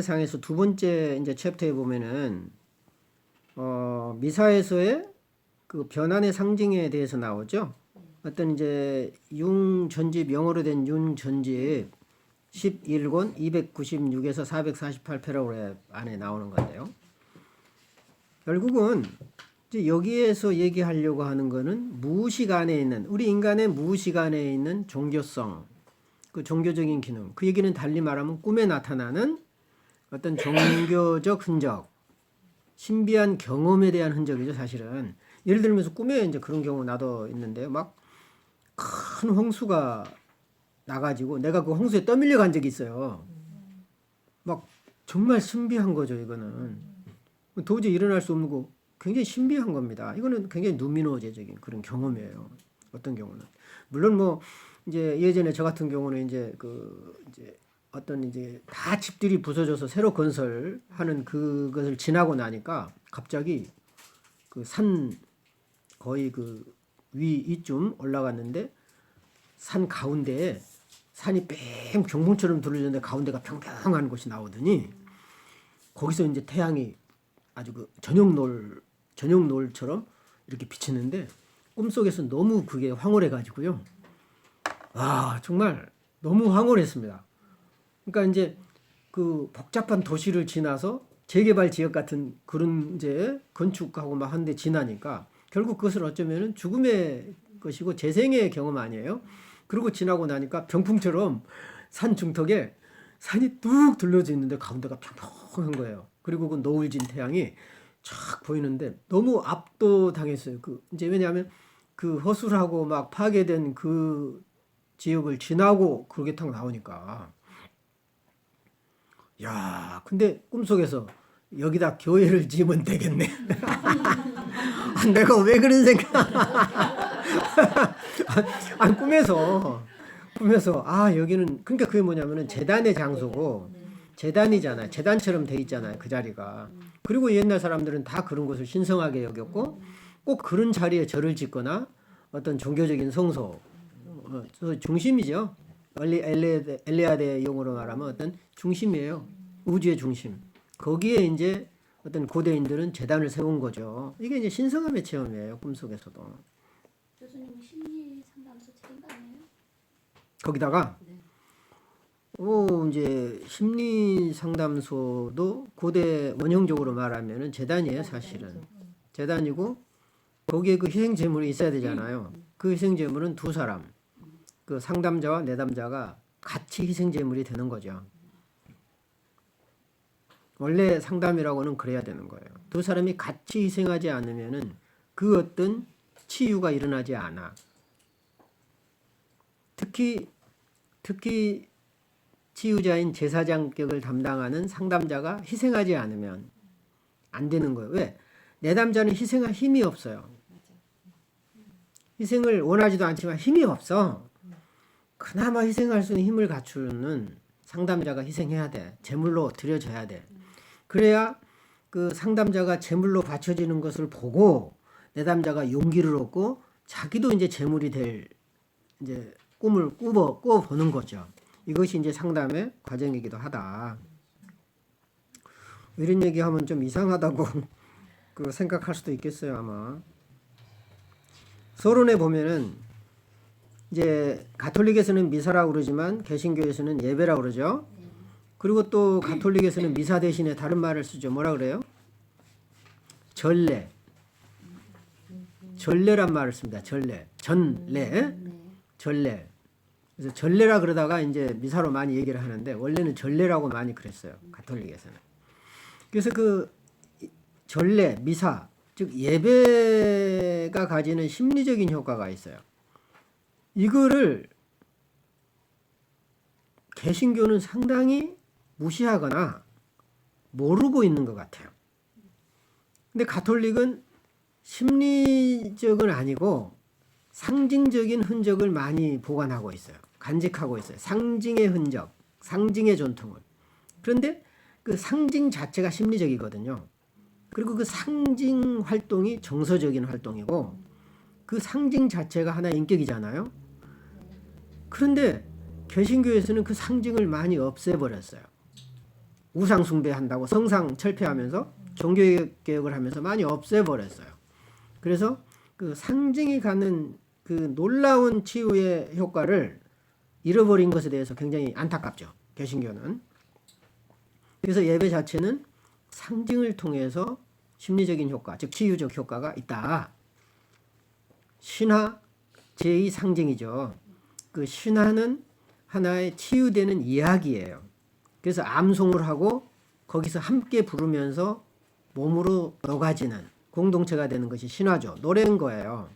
상에서 두 번째 이제 챕터에 보면은 미사에서의 그 변환의 상징에 대해서 나오죠. 어떤 이제 융전집, 영어로 된 융전집 11권 296에서 448패러그래프 안에 나오는 건데요. 결국은 이제 여기에서 얘기하려고 하는 거는 무의식 안에 있는, 우리 인간의 무의식 안에 있는 종교성, 그 종교적인 기능, 그 얘기는 달리 말하면 꿈에 나타나는 어떤 종교적 흔적, 신비한 경험에 대한 흔적이죠, 사실은. 예를 들면서 꿈에 이제 그런 경우 나도 있는데요. 막 큰 홍수가 나가지고 내가 그 홍수에 떠밀려 간 적이 있어요. 막 정말 신비한 거죠, 이거는. 도저히 일어날 수 없는 거 굉장히 신비한 겁니다. 이거는 굉장히 누미노제적인 그런 경험이에요. 어떤 경우는. 물론 뭐 이제 예전에 저 같은 경우는 이제 이제 어떤 이제 다 집들이 부서져서 새로 건설하는 그것을 지나고 나니까 갑자기 그 산 거의 그 위쯤 올라갔는데 산 가운데에 산이 뺑 병풍처럼 둘러졌는데 가운데가 평평한 곳이 나오더니 거기서 이제 태양이 아주 그 저녁 노을처럼 이렇게 비치는데 꿈속에서 너무 그게 황홀해 가지고요. 아, 정말 너무 황홀했습니다. 그러니까 이제 그 복잡한 도시를 지나서 재개발 지역 같은 그런 이제 건축하고 막 한데 지나니까 결국 그것을 어쩌면은 죽음의 것이고 재생의 경험 아니에요. 그러고 지나고 나니까 병풍처럼 산 중턱에 산이 뚝 둘러져 있는데 가운데가 평평한 거예요. 그리고 그 노을 진 태양이 쫙 보이는데 너무 압도당했어요. 그 이제 왜냐하면 그 허술하고 막 파괴된 그 지역을 지나고 그렇게 탁 나오니까. 야, 근데 꿈속에서 여기다 교회를 지으면 되겠네. 내가 왜 그런 생각? 꿈에서 여기는 그러니까 그게 뭐냐면은 제단의 장소고 제단이잖아요. 제단처럼 돼 있잖아요. 그 자리가. 그리고 옛날 사람들은 다 그런 것을 신성하게 여겼고 꼭 그런 자리에 절을 짓거나 어떤 종교적인 성소 중심이죠. 엘리아드의 용어로 말하면 어떤 중심이에요. 우주의 중심. 거기에 이제 어떤 고대인들은 제단을 세운 거죠. 이게 이제 신성함의 체험이에요. 꿈속에서도. 교수님 심리 상담소 책인 거 아니에요? 거기다가 네. 이제 심리 상담소도 고대 원형적으로 말하면은 제단이에요, 사실은. 제단이고 거기에 그 희생 제물이 있어야 되잖아요. 그 희생 제물은 두 사람, 그 상담자와 내담자가 같이 희생 제물이 되는 거죠. 원래 상담이라고는 그래야 되는 거예요. 두 사람이 같이 희생하지 않으면은 그 어떤 치유가 일어나지 않아. 특히 치유자인 제사장격을 담당하는 상담자가 희생하지 않으면 안 되는 거예요. 왜? 내담자는 희생할 힘이 없어요. 희생을 원하지도 않지만 힘이 없어. 그나마 희생할 수 있는 힘을 갖추는 상담자가 희생해야 돼. 제물로 드려져야 돼. 그래야 그 상담자가 제물로 바쳐지는 것을 보고 내담자가 용기를 얻고 자기도 이제 제물이 될 이제 꿈을 꾸어 보는 거죠. 이것이 이제 상담의 과정이기도 하다. 이런 얘기하면 좀 이상하다고 그 생각할 수도 있겠어요, 아마. 서론에 보면은 이제 가톨릭에서는 미사라고 그러지만 개신교에서는 예배라고 그러죠. 그리고 또 가톨릭에서는 미사 대신에 다른 말을 쓰죠. 뭐라 그래요? 전례란 말을 씁니다. 전례. 전례. 그래서 전례라 그러다가 이제 미사로 많이 얘기를 하는데 원래는 전례라고 많이 그랬어요. 가톨릭에서는. 그래서 그 전례, 미사, 즉 예배가 가지는 심리적인 효과가 있어요. 이거를 개신교는 상당히 무시하거나 모르고 있는 것 같아요. 근데 가톨릭은 심리적은 아니고 상징적인 흔적을 많이 보관하고 있어요. 간직하고 있어요. 상징의 흔적, 상징의 전통을. 그런데 그 상징 자체가 심리적이거든요. 그리고 그 상징 활동이 정서적인 활동이고 그 상징 자체가 하나의 인격이잖아요. 그런데 개신교에서는 그 상징을 많이 없애버렸어요. 우상 숭배한다고 성상 철폐하면서 종교 개혁을 하면서 많이 없애버렸어요. 그래서 그 상징이 갖는 그 놀라운 치유의 효과를 잃어버린 것에 대해서 굉장히 안타깝죠. 개신교는. 그래서 예배 자체는 상징을 통해서 심리적인 효과, 즉 치유적 효과가 있다. 신화 제2 상징이죠. 그 신화는 하나의 치유되는 이야기예요. 그래서 암송을 하고 거기서 함께 부르면서 몸으로 녹아지는 공동체가 되는 것이 신화죠. 노래인 거예요.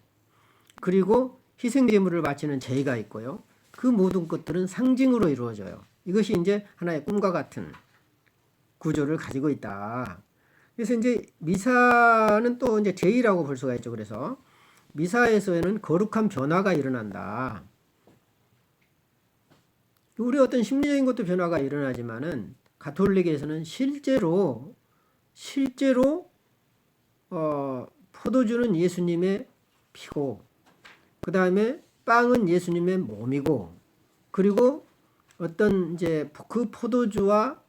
그리고 희생제물을 바치는 제의가 있고요. 그 모든 것들은 상징으로 이루어져요. 이것이 이제 하나의 꿈과 같은 구조를 가지고 있다. 그래서 이제 미사는 또 이제 제의라고 볼 수가 있죠. 그래서 미사에서는 거룩한 변화가 일어난다. 우리 어떤 심리적인 것도 변화가 일어나지만은 가톨릭에서는 실제로 포도주는 예수님의 피고, 그 다음에 빵은 예수님의 몸이고, 그리고 어떤 이제 그 포도주와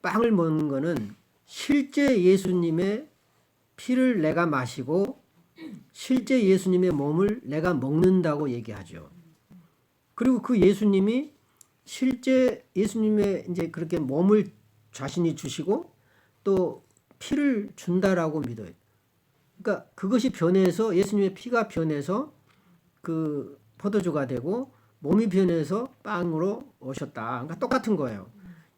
빵을 먹는 거는 실제 예수님의 피를 내가 마시고 실제 예수님의 몸을 내가 먹는다고 얘기하죠. 그리고 그 예수님이 실제 예수님의 이제 그렇게 몸을 자신이 주시고 또 피를 준다라고 믿어요. 그러니까 그것이 변해서 예수님의 피가 변해서 그 포도주가 되고 몸이 변해서 빵으로 오셨다. 그러니까 똑같은 거예요.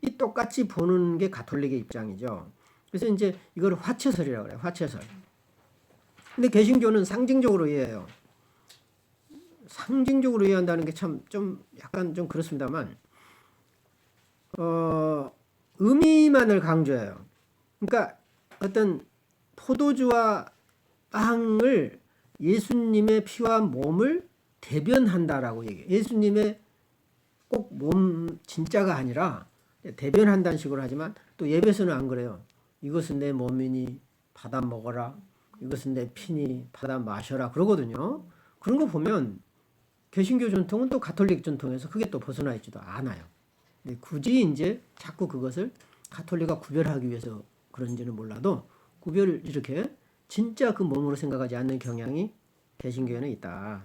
이 똑같이 보는 게 가톨릭의 입장이죠. 그래서 이제 이걸 화채설이라고 그래요. 화채설. 근데 개신교는 상징적으로 이해해요. 상징적으로 이해한다는 게 참 좀 약간 좀 그렇습니다만 의미만을 강조해요. 그러니까 어떤 포도주와 빵을 예수님의 피와 몸을 대변한다라고 얘기해요. 예수님의 꼭 몸 진짜가 아니라 대변한다는 식으로 하지만 또 예배에서는 안 그래요. 이것은 내 몸이니 받아 먹어라. 이것은 내 피니 받아 마셔라. 그러거든요. 그런 거 보면 개신교 전통은 또 가톨릭 전통에서 크게 또 벗어나 있지도 않아요. 굳이 이제 자꾸 그것을 가톨릭과 구별하기 위해서 그런지는 몰라도 구별을 이렇게 진짜 그 몸으로 생각하지 않는 경향이 개신교에는 있다.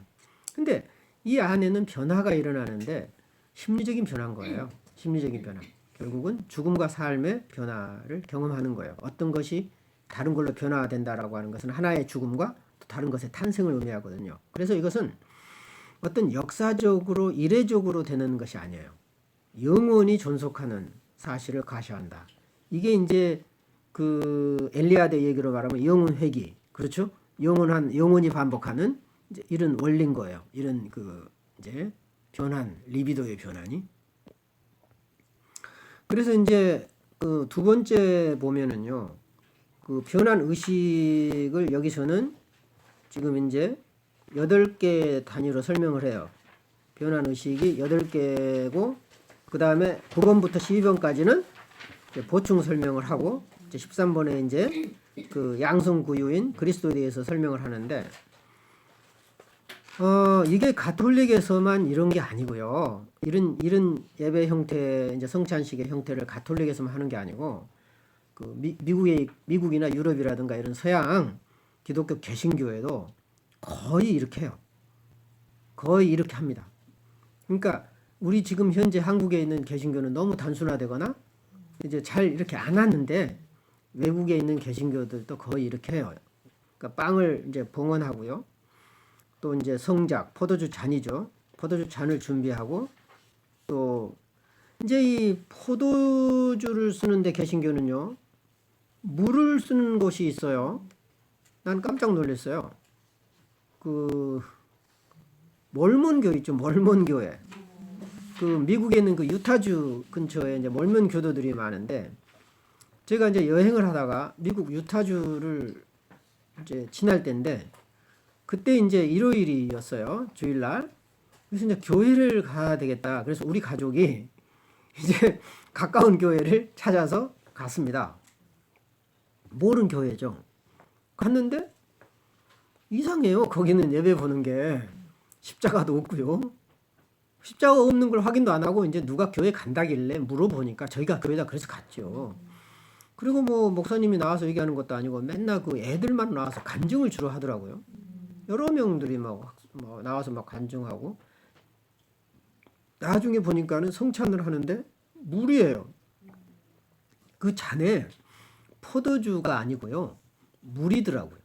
근데 이 안에는 변화가 일어나는데 심리적인 변화인 거예요. 심리적인 변화. 결국은 죽음과 삶의 변화를 경험하는 거예요. 어떤 것이 다른 걸로 변화된다라고 하는 것은 하나의 죽음과 또 다른 것의 탄생을 의미하거든요. 그래서 이것은 어떤 역사적으로 이례적으로 되는 것이 아니에요. 영원히 존속하는 사실을 가시한다. 이게 이제 그 엘리야드 얘기로 말하면 영원 회귀, 그렇죠? 영원히 반복하는 이제 이런 원리인 거예요. 이런 그 이제 변환, 리비도의 변환이. 그래서 이제 그 두 번째 보면은요, 그 변환 의식을 여기서는 지금 이제 8개 단위로 설명을 해요. 변환 의식이 8개고, 그 다음에 9번부터 12번까지는 보충 설명을 하고, 이제 13번에 이제 그 양성구유인 그리스도에 대해서 설명을 하는데, 이게 가톨릭에서만 이런 게 아니고요. 이런 예배 형태, 이제 성찬식의 형태를 가톨릭에서만 하는 게 아니고, 그 미국이나 유럽이라든가 이런 서양 기독교 개신교에도 거의 이렇게 해요. 거의 이렇게 합니다. 그러니까 우리 지금 현재 한국에 있는 개신교는 너무 단순화되거나 이제 잘 이렇게 안 하는데 외국에 있는 개신교들도 거의 이렇게 해요. 그러니까 빵을 이제 봉헌하고요. 또 이제 성작, 포도주 잔이죠. 포도주 잔을 준비하고 또 이제 이 포도주를 쓰는데 개신교는요. 물을 쓰는 곳이 있어요. 난 깜짝 놀랐어요. 그 몰몬교 있죠. 몰몬교회. 그 미국에 있는 그 유타주 근처에 이제 몰몬 교도들이 많은데 제가 이제 여행을 하다가 미국 유타주를 이제 지날 때인데 그때 이제 일요일이었어요. 주일날. 그래서 이제 교회를 가야 되겠다. 그래서 우리 가족이 이제 가까운 교회를 찾아서 갔습니다. 모르는 교회죠. 갔는데 이상해요. 거기는 예배 보는 게 십자가도 없고요. 십자가 없는 걸 확인도 안 하고 이제 누가 교회 간다길래 물어보니까 저희가 교회다 그래서 갔죠. 그리고 뭐 목사님이 나와서 얘기하는 것도 아니고 맨날 그 애들만 나와서 간증을 주로 하더라고요. 여러 명들이 막 나와서 막 간증하고 나중에 보니까는 성찬을 하는데 물이에요. 그 잔에 포도주가 아니고요. 물이더라고요.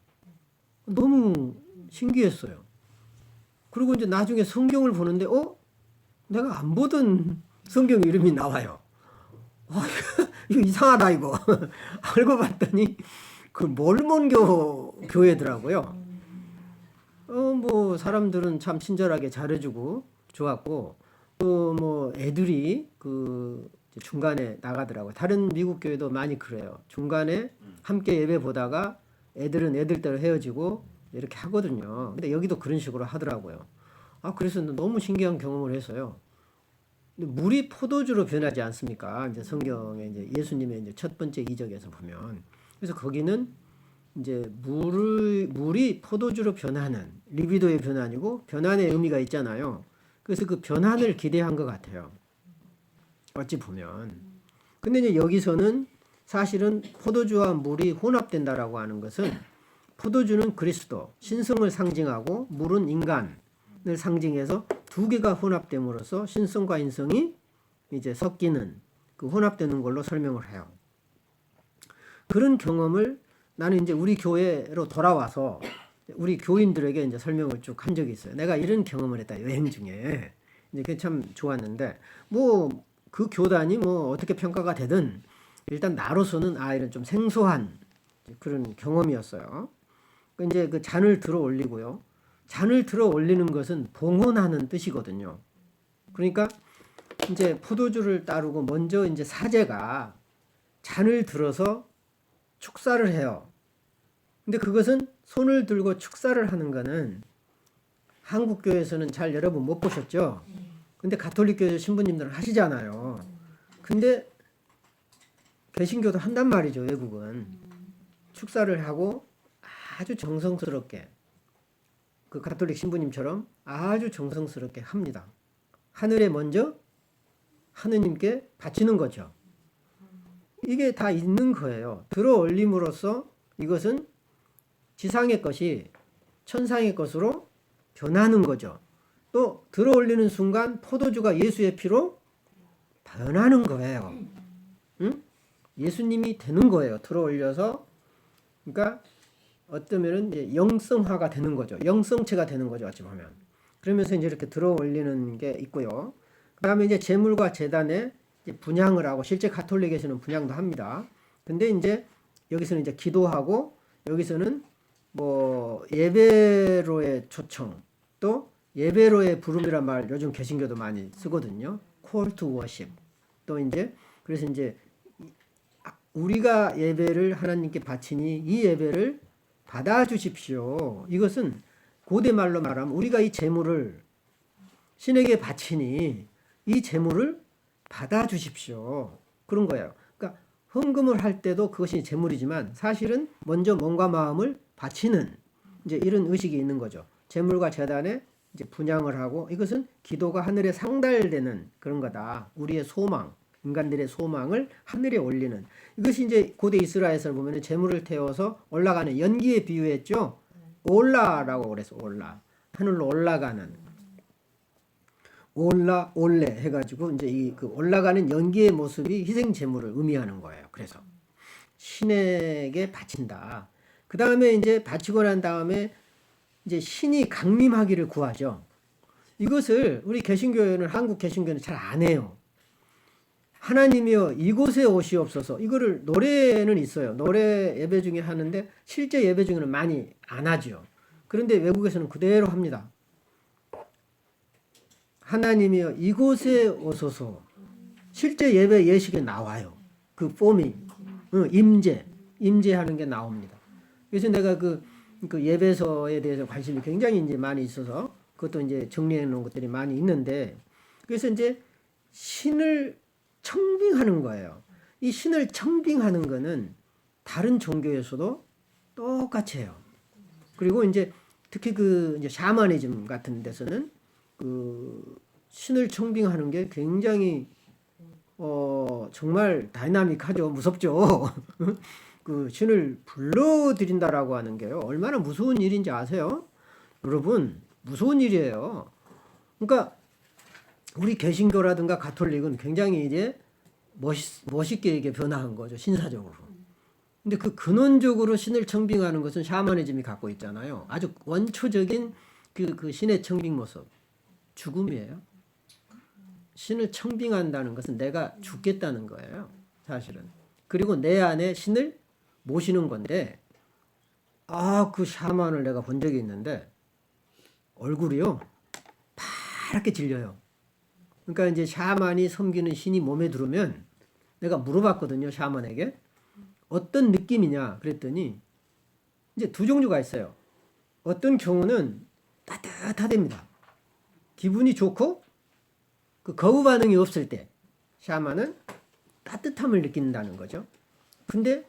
너무 신기했어요. 그리고 이제 나중에 성경을 보는데 내가 안 보던 성경 이름이 나와요. 와, 이거 이상하다 이거. 알고 봤더니 그 몰몬교 교회더라고요. 뭐 사람들은 참 친절하게 잘해주고 좋았고 또 뭐 애들이 그 중간에 나가더라고요. 다른 미국 교회도 많이 그래요. 중간에 함께 예배 보다가 애들은 애들대로 헤어지고 이렇게 하거든요. 근데 여기도 그런 식으로 하더라고요. 그래서 너무 신기한 경험을 했어요. 근데 물이 포도주로 변하지 않습니까? 이제 성경에 이제 예수님의 이제 첫 번째 이적에서 보면. 그래서 거기는 이제 물이 포도주로 변하는 리비도의 변환이고 변환의 의미가 있잖아요. 그래서 그 변환을 기대한 것 같아요. 어찌 보면. 근데 이제 여기서는 사실은 포도주와 물이 혼합된다라고 하는 것은 포도주는 그리스도, 신성을 상징하고 물은 인간을 상징해서 두 개가 혼합됨으로써 신성과 인성이 이제 섞이는 그 혼합되는 걸로 설명을 해요. 그런 경험을 나는 이제 우리 교회로 돌아와서 우리 교인들에게 이제 설명을 쭉 한 적이 있어요. 내가 이런 경험을 했다 여행 중에 이제 그게 참 좋았는데 뭐 그 교단이 뭐 어떻게 평가가 되든 일단 나로서는 이런 좀 생소한 그런 경험이었어요. 이제 그 잔을 들어 올리고요. 잔을 들어 올리는 것은 봉헌하는 뜻이거든요. 그러니까 이제 포도주를 따르고 먼저 이제 사제가 잔을 들어서 축사를 해요. 근데 그것은 손을 들고 축사를 하는 거는 한국 교회에서는 잘 여러분 못 보셨죠? 근데 가톨릭 교회 신부님들은 하시잖아요. 근데 개신교도 한단 말이죠, 외국은. 축사를 하고 아주 정성스럽게 그 가톨릭 신부님처럼 아주 정성스럽게 합니다. 하늘에 먼저 하느님께 바치는 거죠. 이게 다 있는 거예요. 들어 올림으로써 이것은 지상의 것이 천상의 것으로 변하는 거죠. 또 들어 올리는 순간 포도주가 예수의 피로 변하는 거예요. 응? 예수님이 되는 거예요. 들어 올려서. 그러니까 어쩌면은 이제 영성화가 되는 거죠. 영성체가 되는 거죠. 어찌 보면. 그러면서 이제 이렇게 들어 올리는 게 있고요. 그 다음에 이제 제물과 제단에 이제 분향을 하고 실제 가톨릭에서는 분향도 합니다. 근데 이제 여기서는 이제 기도하고 여기서는 뭐 예배로의 초청 또 예배로의 부름이란 말 요즘 개신교도 많이 쓰거든요. call to worship. 또 이제 그래서 이제 우리가 예배를 하나님께 바치니 이 예배를 받아주십시오. 이것은 고대 말로 말하면 우리가 이 제물을 신에게 바치니 이 제물을 받아주십시오. 그런 거예요. 그러니까 헌금을 할 때도 그것이 제물이지만 사실은 먼저 몸과 마음을 바치는 이제 이런 의식이 있는 거죠. 제물과 제단에 이제 분향을 하고 이것은 기도가 하늘에 상달되는 그런 거다. 우리의 소망, 인간들의 소망을 하늘에 올리는 이것이 이제 고대 이스라엘에서 보면 제물을 태워서 올라가는 연기에 비유했죠. 올라라고 그래서 올라 하늘로 올라가는 올레 해가지고 이제 이 그 올라가는 연기의 모습이 희생 제물을 의미하는 거예요. 그래서 신에게 바친다. 그 다음에 이제 바치고 난 다음에 이제 신이 강림하기를 구하죠. 이것을 우리 개신교회는 한국 개신교는 잘 안 해요. 하나님이여 이곳에 오시옵소서. 이거를 노래는 있어요. 노래 예배 중에 하는데 실제 예배 중에는 많이 안 하죠. 그런데 외국에서는 그대로 합니다. 하나님이여 이곳에 오소서. 실제 예배 예식에 나와요. 그 폼이 임재하는 게 나옵니다. 그래서 내가 그 예배서에 대해서 관심이 굉장히 이제 많이 있어서 그것도 이제 정리해 놓은 것들이 많이 있는데 그래서 이제 신을 청빙하는 거예요. 이 신을 청빙하는 거는 다른 종교에서도 똑같이 해요. 그리고 이제 특히 그 이제 샤머니즘 같은 데서는 그 신을 청빙하는 게 굉장히 정말 다이나믹하죠. 무섭죠. 그 신을 불러들인다라고 하는 게요. 얼마나 무서운 일인지 아세요? 여러분, 무서운 일이에요. 그러니까 우리 개신교라든가 가톨릭은 굉장히 이제 멋있게 이게 변화한 거죠. 신사적으로. 근데 그 근원적으로 신을 청빙하는 것은 샤머니즘이 갖고 있잖아요. 아주 원초적인 그 신의 청빙 모습. 죽음이에요. 신을 청빙한다는 것은 내가 죽겠다는 거예요. 사실은. 그리고 내 안에 신을 모시는 건데, 그 샤만을 내가 본 적이 있는데, 얼굴이요, 파랗게 질려요. 그러니까 이제 샤만이 섬기는 신이 몸에 들어오면, 내가 물어봤거든요, 샤만에게. 어떤 느낌이냐? 그랬더니, 이제 두 종류가 있어요. 어떤 경우는 따뜻하답니다. 기분이 좋고, 그 거부 반응이 없을 때, 샤만은 따뜻함을 느낀다는 거죠. 근데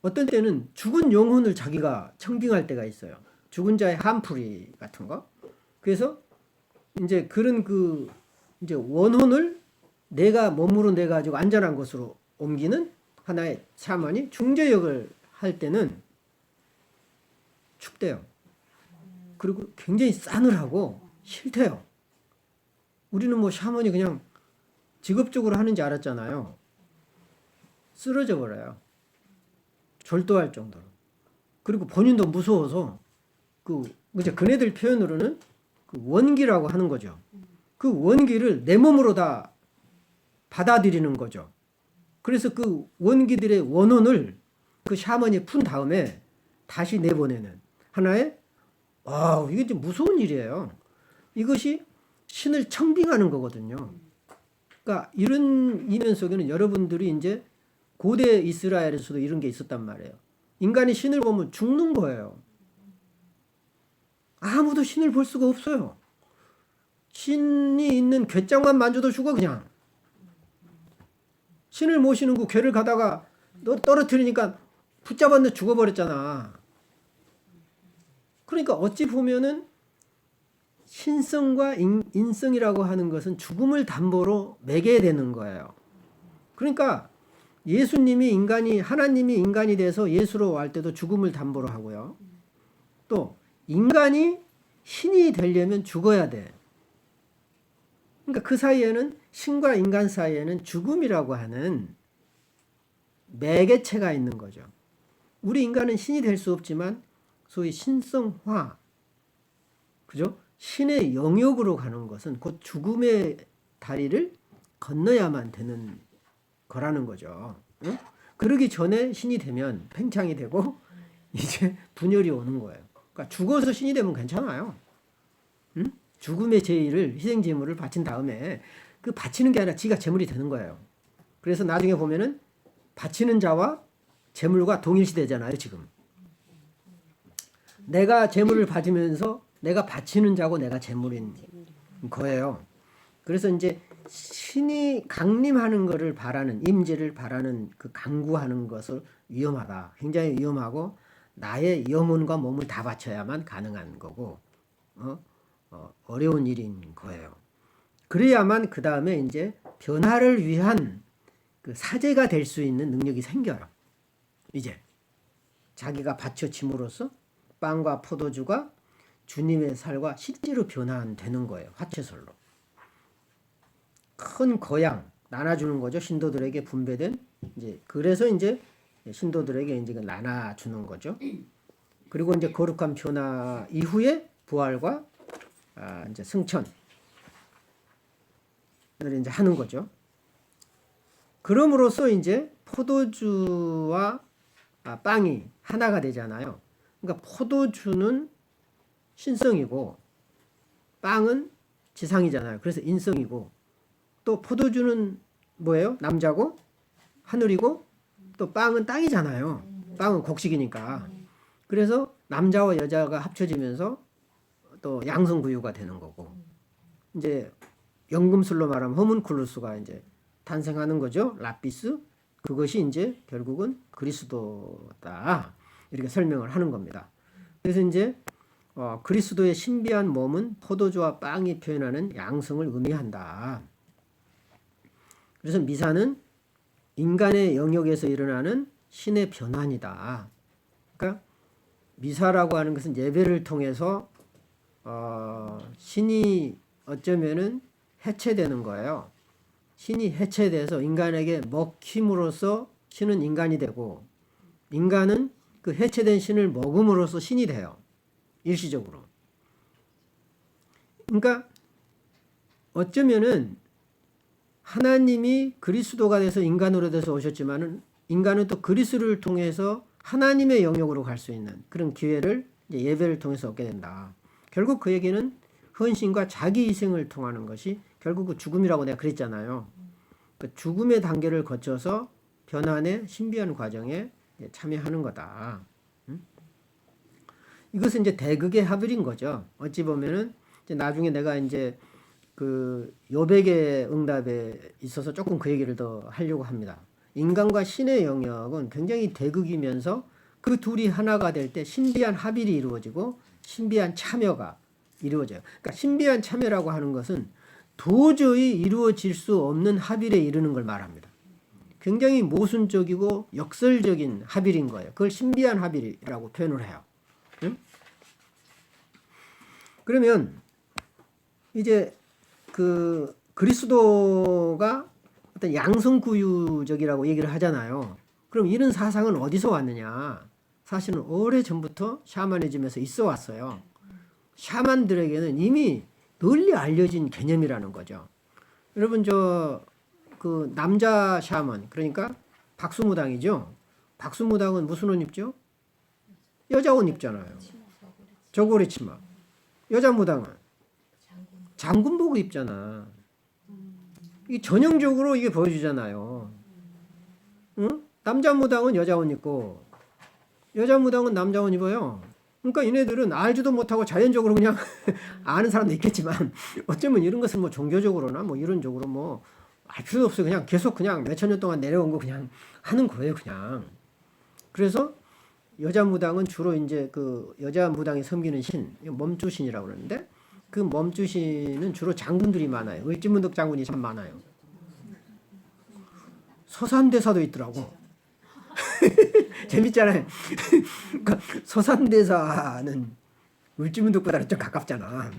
어떤 때는 죽은 영혼을 자기가 청빙할 때가 있어요. 죽은 자의 한풀이 같은 거. 그래서 이제 그런 이제 원혼을 내가 몸으로 내 가지고 안전한 곳으로 옮기는 하나의 샤먼이 중재역을 할 때는 춥대요. 그리고 굉장히 싸늘하고 싫대요. 우리는 뭐 샤먼이 그냥 직업적으로 하는지 알았잖아요. 쓰러져 버려요. 절도할 정도로. 그리고 본인도 무서워서 이제 그네들 표현으로는 그 원기라고 하는 거죠. 그 원기를 내 몸으로 다 받아들이는 거죠. 그래서 그 원기들의 원혼을 그 샤먼이 푼 다음에 다시 내보내는 하나의 이게 좀 무서운 일이에요. 이것이 신을 청빙하는 거거든요. 그러니까 이런 이면 속에는 여러분들이 이제 고대 이스라엘에서도 이런 게 있었단 말이에요. 인간이 신을 보면 죽는 거예요. 아무도 신을 볼 수가 없어요. 신이 있는 궤장만 만져도 죽어 그냥. 신을 모시는 그 궤를 가다가 너 떨어뜨리니까 붙잡았는데 죽어버렸잖아. 그러니까 어찌 보면은 신성과 인성이라고 하는 것은 죽음을 담보로 매게 되는 거예요. 그러니까 하나님이 인간이 돼서 예수로 갈 때도 죽음을 담보로 하고요. 또 인간이 신이 되려면 죽어야 돼. 그러니까 그 사이에는 신과 인간 사이에는 죽음이라고 하는 매개체가 있는 거죠. 우리 인간은 신이 될 수 없지만 소위 신성화, 그죠? 신의 영역으로 가는 것은 곧 죽음의 다리를 건너야만 되는 거라는 거죠. 응? 그러기 전에 신이 되면 팽창이 되고 이제 분열이 오는 거예요. 그러니까 죽어서 신이 되면 괜찮아요. 응? 죽음의 제의를 희생 제물을 바친 다음에 그 바치는 게 아니라 지가 제물이 되는 거예요. 그래서 나중에 보면은 바치는 자와 제물과 동일시되잖아요, 지금. 내가 제물을 받으면서 내가 바치는 자고 내가 제물인 거예요. 그래서 이제 신이 강림하는 것을 바라는, 임재를 바라는 그 강구하는 것을 위험하다. 굉장히 위험하고 나의 영혼과 몸을 다 바쳐야만 가능한 거고, 어려운 일인 거예요. 그래야만 그 다음에 이제 변화를 위한 그 사제가 될 수 있는 능력이 생겨요. 이제 자기가 바쳐짐으로써 빵과 포도주가 주님의 살과 실제로 변화되는 거예요. 화채솔로. 큰 거양 나눠주는 거죠. 신도들에게 분배된 그래서 이제 신도들에게 이제 나눠주는 거죠. 그리고 이제 거룩한 변화 이후에 부활과 이제 승천을 이제 하는 거죠. 그럼으로써 이제 포도주와 빵이 하나가 되잖아요. 그러니까 포도주는 신성이고 빵은 지상이잖아요. 그래서 인성이고 또 포도주는 뭐예요? 남자고 하늘이고 또 빵은 땅이잖아요. 빵은 곡식이니까. 그래서 남자와 여자가 합쳐지면서 또 양성부유가 되는 거고 이제 연금술로 말하면 호문클루스가 이제 탄생하는 거죠. 라피스. 그것이 이제 결국은 그리스도다. 이렇게 설명을 하는 겁니다. 그래서 이제 그리스도의 신비한 몸은 포도주와 빵이 표현하는 양성을 의미한다. 그래서 미사는 인간의 영역에서 일어나는 신의 변환이다. 그러니까 미사라고 하는 것은 예배를 통해서 신이 어쩌면은 해체되는 거예요. 신이 해체돼서 인간에게 먹힘으로써 신은 인간이 되고 인간은 그 해체된 신을 먹음으로써 신이 돼요. 일시적으로. 그러니까 어쩌면은 하나님이 그리스도가 돼서 인간으로 돼서 오셨지만은 인간은 또 그리스도를 통해서 하나님의 영역으로 갈 수 있는 그런 기회를 이제 예배를 통해서 얻게 된다. 결국 그 얘기는 헌신과 자기 희생을 통하는 것이 결국 그 죽음이라고 내가 그랬잖아요. 그 죽음의 단계를 거쳐서 변환의 신비한 과정에 참여하는 거다. 이것은 이제 대극의 하늘인 거죠. 어찌 보면은 이제 나중에 내가 이제 그 요백의 응답에 있어서 조금 그 얘기를 더 하려고 합니다. 인간과 신의 영역은 굉장히 대극이면서 그 둘이 하나가 될 때 신비한 합일이 이루어지고 신비한 참여가 이루어져요. 그러니까 신비한 참여라고 하는 것은 도저히 이루어질 수 없는 합일에 이르는 걸 말합니다. 굉장히 모순적이고 역설적인 합일인 거예요. 그걸 신비한 합일이라고 표현을 해요. 응? 그러면 이제 그 그리스도가 어떤 양성구유적이라고 얘기를 하잖아요. 그럼 이런 사상은 어디서 왔느냐? 사실은 오래전부터 샤머니즘에서 있어 왔어요. 샤만들에게는 이미 널리 알려진 개념이라는 거죠. 여러분 그 남자 샤먼 그러니까 박수무당이죠. 박수무당은 무슨 옷 입죠? 여자 옷 입잖아요. 저고리 치마. 여자 무당은 장군복 입잖아. 이 전형적으로 이게 보여주잖아요. 응? 남자 무당은 여자 옷 입고 여자 무당은 남자 옷 입어요. 그러니까 얘네들은 알지도 못하고 자연적으로 그냥 아는 사람도 있겠지만 어쩌면 이런 것을 뭐 종교적으로나 뭐 이론적으로 뭐 알 필요도 없어요. 그냥 계속 그냥 몇천 년 동안 내려온 거 그냥 하는 거예요, 그냥. 그래서 여자 무당은 주로 이제 그 여자 무당이 섬기는 신, 몸주신이라고 그러는데 그 몸주신은 주로 장군들이 많아요. 을지문덕 장군이 참 많아요. 서산대사도 있더라고. 재밌잖아요. 그러니까 서산대사는 을지문덕보다는 좀 가깝잖아.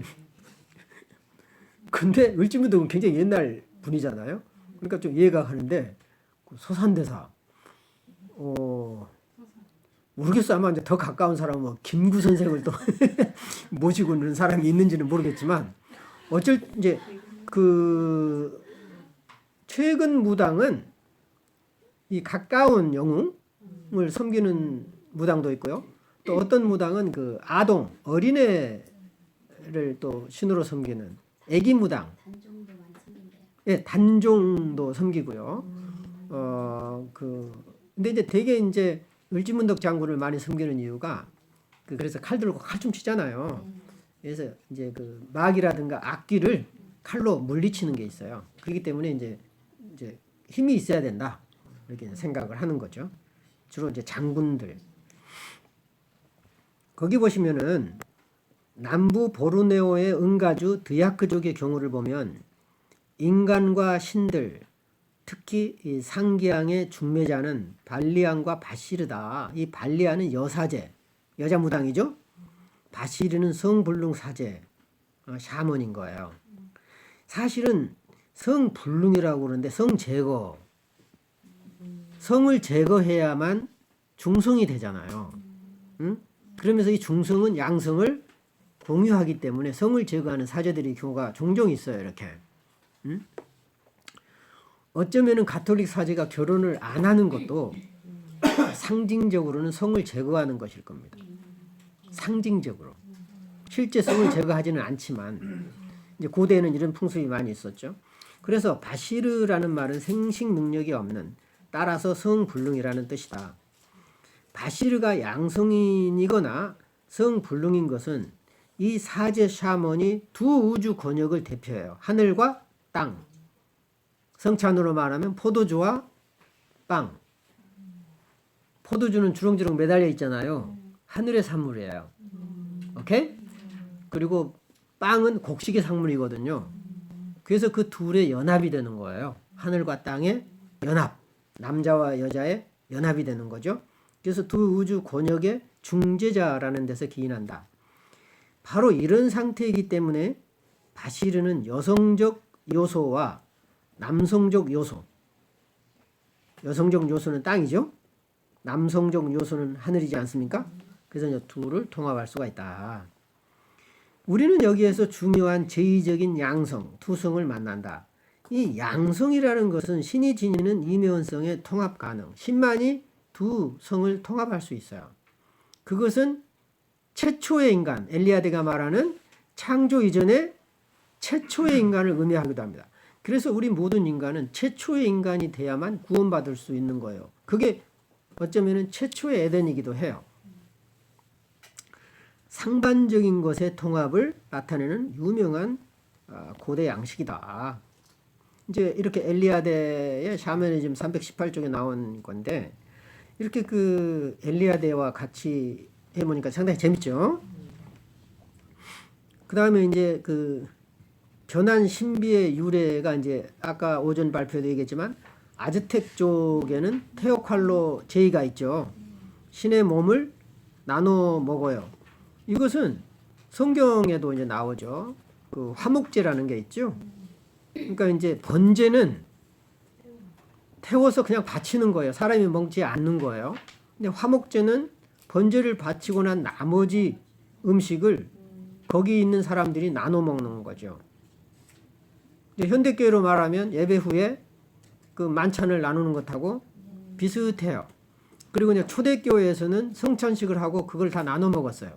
근데 을지문덕은 굉장히 옛날 분이잖아요. 그러니까 좀 이해가 가는데 서산대사 모르겠어. 아마 이제 더 가까운 사람은 뭐 김구 선생을 또 모시고 있는 사람이 있는지는 모르겠지만 이제 그 최근 무당은 이 가까운 영웅을 섬기는 무당도 있고요. 또 어떤 무당은 그 아동 어린애를 또 신으로 섬기는 애기 무당. 단종도 많이 섬긴대요. 예, 단종도 섬기고요. 근데 이제 되게 이제 을지문덕 장군을 많이 섬기는 이유가 그래서 칼 들고 칼춤 치잖아요. 그래서 이제 그 막이라든가 악귀를 칼로 물리치는 게 있어요. 그렇기 때문에 이제 힘이 있어야 된다. 이렇게 생각을 하는 거죠. 주로 이제 장군들. 거기 보시면은 남부 보르네오의 은가주 드야크족의 경우를 보면 인간과 신들 특히 이 상기양의 중매자는 발리안과 바시르다. 이 발리안은 여사제, 여자 무당이죠. 바시르는 성불능 사제, 샤먼인 거예요. 사실은 성불능이라고 그러는데 성제거, 성을 제거해야만 중성이 되잖아요. 응? 그러면서 이 중성은 양성을 공유하기 때문에 성을 제거하는 사제들의 경우가 종종 있어요. 이렇게. 응? 어쩌면은 가톨릭 사제가 결혼을 안 하는 것도 상징적으로는 성을 제거하는 것일 겁니다. 상징적으로. 실제 성을 제거하지는 않지만 이제 고대에는 이런 풍습이 많이 있었죠. 그래서 바시르라는 말은 생식 능력이 없는 따라서 성불능이라는 뜻이다. 바시르가 양성인이거나 성불능인 것은 이 사제 샤먼이 두 우주 권역을 대표해요. 하늘과 땅. 성찬으로 말하면 포도주와 빵. 포도주는 주렁주렁 매달려 있잖아요. 하늘의 산물이에요. 오케이? 그리고 빵은 곡식의 산물이거든요. 그래서 그 둘의 연합이 되는 거예요. 하늘과 땅의 연합, 남자와 여자의 연합이 되는 거죠. 그래서 두 우주 권역의 중재자라는 데서 기인한다. 바로 이런 상태이기 때문에 바시르는 여성적 요소와 남성적 요소, 여성적 요소는 땅이죠. 남성적 요소는 하늘이지 않습니까? 그래서 이제 둘을 통합할 수가 있다. 우리는 여기에서 중요한 제2적인 양성, 투성을 만난다. 이 양성이라는 것은 신이 지니는 이면성의 통합 가능. 신만이 두 성을 통합할 수 있어요. 그것은 최초의 인간, 엘리아드가 말하는 창조 이전의 최초의 인간을 의미하기도 합니다. 그래서 우리 모든 인간은 최초의 인간이 돼야만 구원받을 수 있는 거예요. 그게 어쩌면 최초의 에덴이기도 해요. 상반적인 것의 통합을 나타내는 유명한 고대 양식이다. 이제 이렇게 엘리아데의 샤머니즘 318쪽에 나온 건데 이렇게 그 엘리아데와 같이 해보니까 상당히 재밌죠. 그 다음에 이제 그 변한 신비의 유래가 이제 아까 오전 발표도 얘기했지만 아즈텍 쪽에는 테오칼로 제의가 있죠. 신의 몸을 나눠 먹어요. 이것은 성경에도 이제 나오죠. 그 화목제라는 게 있죠. 그러니까 이제 번제는 태워서 그냥 바치는 거예요. 사람이 먹지 않는 거예요. 근데 화목제는 번제를 바치고 난 나머지 음식을 거기 있는 사람들이 나눠 먹는 거죠. 현대교회로 말하면 예배 후에 그 만찬을 나누는 것하고 비슷해요. 그리고 이제 초대교회에서는 성찬식을 하고 그걸 다 나눠 먹었어요.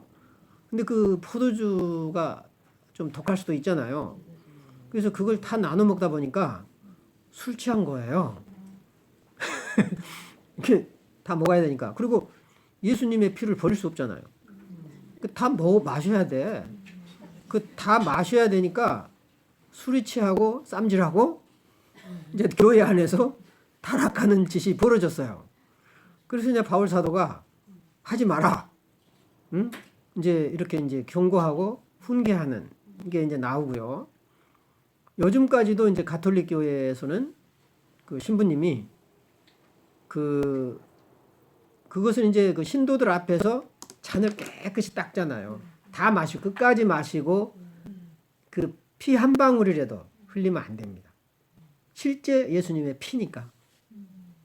근데 그 포도주가 좀 독할 수도 있잖아요. 그래서 그걸 다 나눠 먹다 보니까 술 취한 거예요. 이렇게 다 먹어야 되니까. 그리고 예수님의 피를 버릴 수 없잖아요. 다 마셔야 돼. 그 다 마셔야 되니까 술이 취하고 쌈질하고 이제 교회 안에서 타락하는 짓이 벌어졌어요. 그래서 이제 바울 사도가 하지 마라. 응? 이제 이렇게 이제 경고하고 훈계하는 게 이제 나오고요. 요즘까지도 이제 가톨릭 교회에서는 그 신부님이 그것은 이제 그 신도들 앞에서 잔을 깨끗이 닦잖아요. 다 마시고 끝까지 마시고 그 피 한 방울이라도 흘리면 안 됩니다. 실제 예수님의 피니까.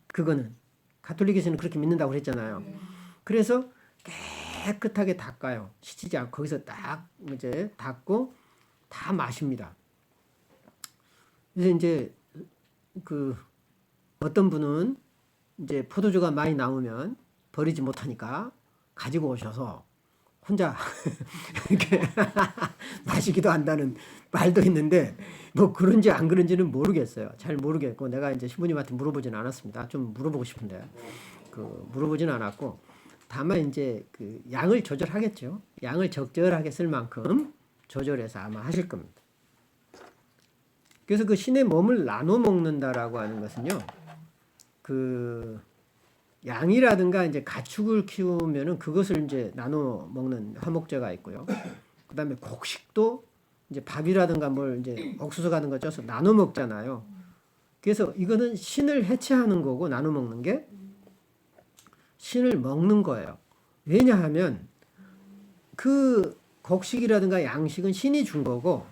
그거는 가톨릭에서는 그렇게 믿는다고 그랬잖아요. 그래서 깨끗하게 닦아요. 씻지 않고 거기서 딱 이제 닦고 다 마십니다. 그래서 이제 그 어떤 분은 이제 포도주가 많이 나오면 버리지 못하니까 가지고 오셔서 혼자 이렇게 마시기도 한다는 말도 있는데 뭐 그런지 안 그런지는 모르겠어요. 잘 모르겠고 내가 이제 신부님한테 물어보진 않았습니다. 좀 물어보고 싶은데 물어보진 않았고 다만 이제 그 양을 조절하겠죠. 양을 적절하게 쓸 만큼 조절해서 아마 하실 겁니다. 그래서 그 신의 몸을 나눠 먹는다라고 하는 것은요. 그 양이라든가 이제 가축을 키우면은 그것을 이제 나눠 먹는 화목제가 있고요. 그다음에 곡식도 이제 밥이라든가 뭘 이제 옥수수 같은 거 쪄서 나눠 먹잖아요. 그래서 이거는 신을 해체하는 거고 나눠 먹는 게 신을 먹는 거예요. 왜냐하면 그 곡식이라든가 양식은 신이 준 거고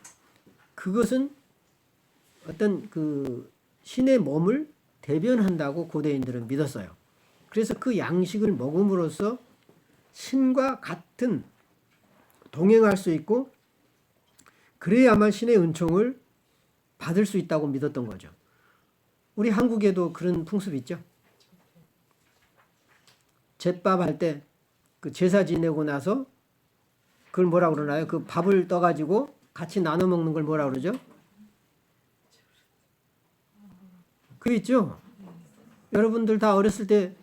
그것은 어떤 그 신의 몸을 대변한다고 고대인들은 믿었어요. 그래서 그 양식을 먹음으로써 신과 같은 동행할 수 있고 그래야만 신의 은총을 받을 수 있다고 믿었던 거죠. 우리 한국에도 그런 풍습이 있죠. 제밥 할 때 그 제사 지내고 나서 그걸 뭐라 그러나요? 그 밥을 떠가지고 같이 나눠 먹는 걸 뭐라 그러죠? 그게 있죠? 여러분들 다 어렸을 때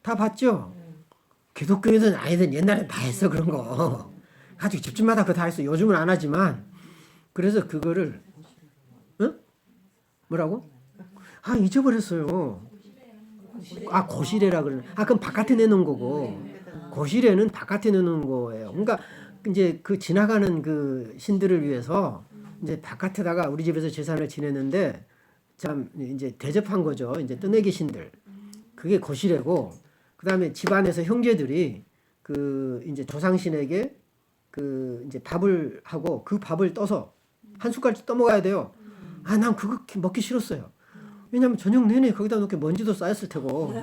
다 봤죠? 기독교에든 아니든 옛날에 다 했어 그런 거. 아주 집집마다 그거 다 했어. 요즘은 안 하지만 그래서 그거를 뭐라고? 잊어버렸어요. 고시래라 그러는. 그럼 바깥에 내놓은 거고. 고시래는 바깥에 내놓은 거예요. 그러니까 이제 그 지나가는 그 신들을 위해서 이제 바깥에다가 우리 집에서 제사를 지냈는데 참 이제 대접한 거죠. 이제 뜨내기 신들. 그게 거시래고, 그 다음에 집안에서 형제들이 그 이제 조상신에게 그 이제 밥을 하고 그 밥을 떠서 한 숟갈씩 떠먹어야 돼요. 아, 난 그거 먹기 싫었어요. 왜냐면 저녁 내내 거기다 놓게 먼지도 쌓였을 테고,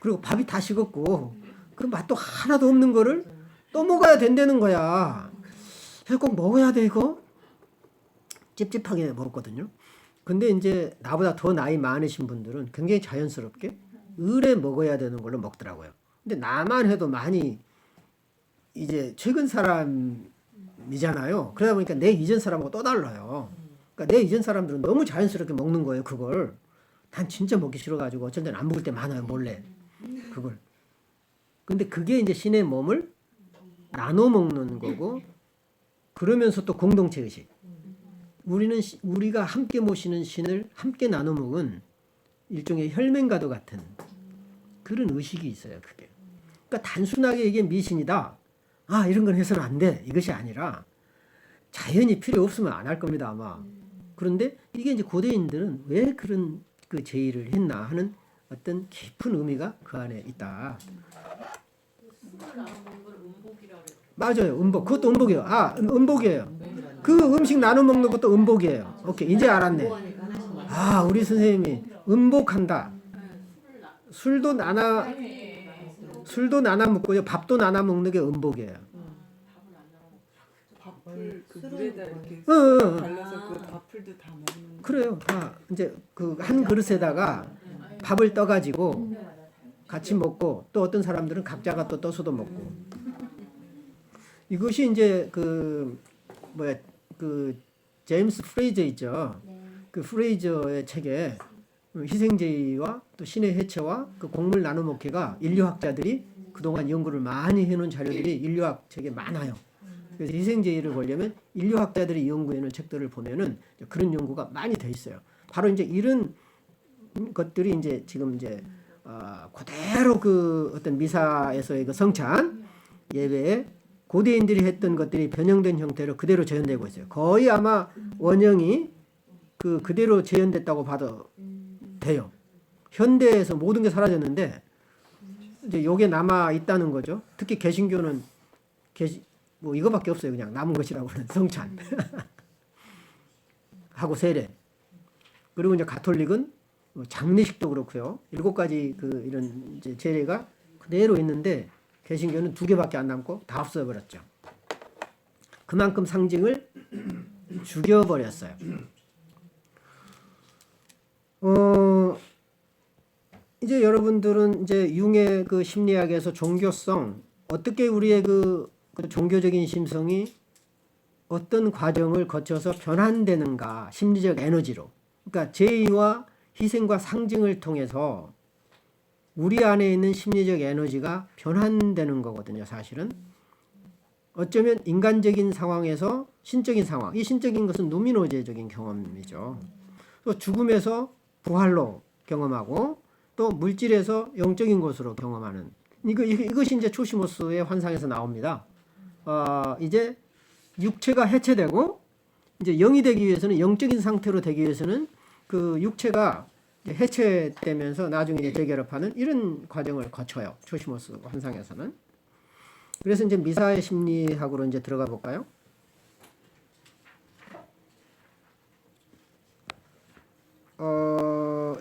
그리고 밥이 다 식었고, 그 맛도 하나도 없는 거를 떠먹어야 된다는 거야. 그래서 꼭 먹어야 돼, 이거? 찝찝하게 먹었거든요. 근데 이제 나보다 더 나이 많으신 분들은 굉장히 자연스럽게 을에 먹어야 되는 걸로 먹더라고요. 근데 나만 해도 많이 이제 최근 사람이잖아요. 그러다 보니까 내 이전 사람하고 또 달라요. 그러니까 내 이전 사람들은 너무 자연스럽게 먹는 거예요, 그걸. 난 진짜 먹기 싫어가지고 어쩐 때는 안 먹을 때 많아요, 몰래. 그걸. 근데 그게 이제 신의 몸을 나눠 먹는 거고, 그러면서 또 공동체 의식. 우리가 함께 모시는 신을 함께 나눠 먹은 일종의 혈맹과도 같은 그런 의식이 있어요, 그게. 그러니까 단순하게 이게 미신이다. 아, 이런 건 해서는 안 돼. 이것이 아니라 자연이 필요 없으면 안 할 겁니다, 아마. 그런데 이게 이제 고대인들은 왜 그런 그 제의를 했나 하는 어떤 깊은 의미가 그 안에 있다. 맞아요, 음복. 그것도 음복이에요. 아, 음복이에요. 그 음식 나눠 먹는 것도 음복이에요. 오케이, 이제 알았네. 아, 우리 선생님이 음복한다. 술도 나눠 먹고요. 밥도 나눠 먹는 게 음복이에요. 밥을 그 물에다 이렇게 응. 발라서 그 밥풀도 다 먹는. 그래요. 다 이제 그 한 그릇에다가 밥을 떠가지고 같이 먹고, 또 어떤 사람들은 각자가 또 떠서도 먹고. 이것이 이제 그 뭐야, 그 제임스 프레이저 있죠. 그 프레이저의 책에 희생제의와 또 신의 해체와 그 곡물 나눠 먹기가 인류학자들이 그동안 연구를 많이 해놓은 자료들이 인류학 책에 많아요. 그래서 희생제의를 보려면 인류학자들이 연구해놓은 책들을 보면은 그런 연구가 많이 돼 있어요. 바로 이제 이런 것들이 이제 지금 이제 그대로 그 어떤 미사에서의 그 성찬 예배에 고대인들이 했던 것들이 변형된 형태로 그대로 재현되고 있어요. 거의 아마 원형이 그대로 재현됐다고 봐도 돼요. 현대에서 모든 게 사라졌는데 이제 요게 남아 있다는 거죠. 특히 개신교는 뭐 이거밖에 없어요. 그냥 남은 것이라고는 성찬 하고 세례. 그리고 이제 가톨릭은 장례식도 그렇고요. 7가지 그 이런 이제 제례가 그대로 있는데 개신교는 2개밖에 안 남고 다 없어버렸죠. 그만큼 상징을 죽여버렸어요. 이제 여러분들은 이제 융의 그 심리학에서 종교성, 어떻게 우리의 그 종교적인 심성이 어떤 과정을 거쳐서 변환되는가, 심리적 에너지로. 그러니까 제의와 희생과 상징을 통해서 우리 안에 있는 심리적 에너지가 변환되는 거거든요, 사실은. 어쩌면 인간적인 상황에서 신적인 상황, 이 신적인 것은 누미노제적인 경험이죠. 또 죽음에서 부활로 경험하고, 또 물질에서 영적인 것으로 경험하는, 이것이 이제 초시모스의 환상에서 나옵니다. 이제 육체가 해체되고 이제 영이 되기 위해서는, 영적인 상태로 되기 위해서는 그 육체가 해체되면서 나중에 이제 재결합하는 이런 과정을 거쳐요, 초시모스 환상에서는. 그래서 이제 미사의 심리학으로 이제 들어가 볼까요?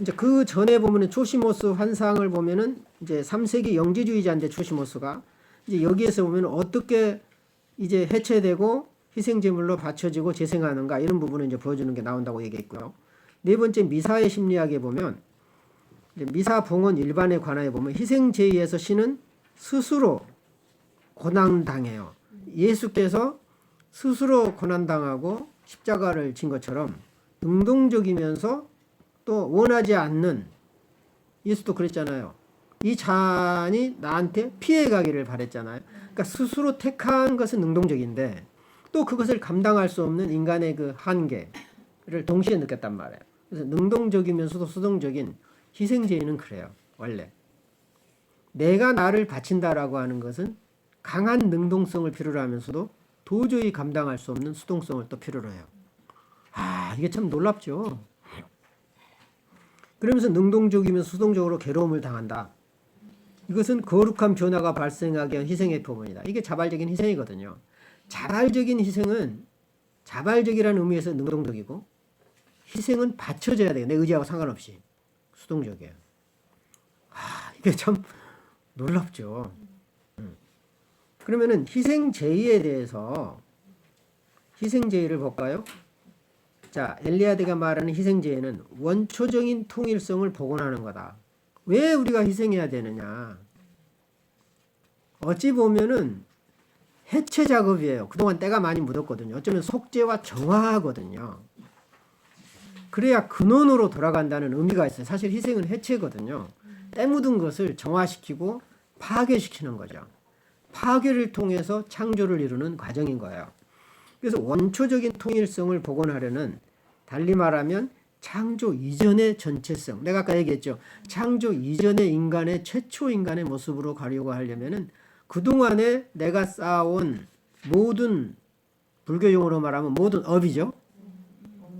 이제 그 전에 보면은 초시모스 환상을 보면은 이제 3세기 영지주의자인데 초시모스가 이제 여기에서 보면 어떻게 이제 해체되고 희생제물로 바쳐지고 재생하는가, 이런 부분을 이제 보여주는 게 나온다고 얘기했고요. 네 번째 미사의 심리학에 보면 이제 미사 봉헌 일반에 관하여 보면 희생제의에서 신은 스스로 고난당해요. 예수께서 스스로 고난당하고 십자가를 진 것처럼 능동적이면서 또 원하지 않는, 예수도 그랬잖아요. 이 잔이 나한테 피해가기를 바랬잖아요. 그러니까 스스로 택한 것은 능동적인데 또 그것을 감당할 수 없는 인간의 그 한계를 동시에 느꼈단 말이에요. 그래서 능동적이면서도 수동적인 희생제의는 그래요. 원래 내가 나를 바친다라고 하는 것은 강한 능동성을 필요로 하면서도 도저히 감당할 수 없는 수동성을 또 필요로 해요. 이게 참 놀랍죠. 그러면서 능동적이면 수동적으로 괴로움을 당한다. 이것은 거룩한 변화가 발생하게 한 희생의 표본이다. 이게 자발적인 희생이거든요. 자발적인 희생은 자발적이라는 의미에서 능동적이고 희생은 받쳐줘야 돼요. 내 의지하고 상관없이. 수동적이에요. 이게 참 놀랍죠. 그러면은 희생제의에 대해서 희생제의를 볼까요? 자, 엘리아드가 말하는 희생제의는 원초적인 통일성을 복원하는 거다. 왜 우리가 희생해야 되느냐? 어찌 보면은 해체 작업이에요. 그동안 때가 많이 묻었거든요. 어쩌면 속죄와 정화하거든요. 그래야 근원으로 돌아간다는 의미가 있어요. 사실 희생은 해체거든요. 때 묻은 것을 정화시키고 파괴시키는 거죠. 파괴를 통해서 창조를 이루는 과정인 거예요. 그래서 원초적인 통일성을 복원하려는, 달리 말하면 창조 이전의 전체성, 내가 아까 얘기했죠. 창조 이전의 인간의 최초 인간의 모습으로 가려고 하려면은 그동안에 내가 쌓아온 모든, 불교 용어로 말하면 모든 업이죠.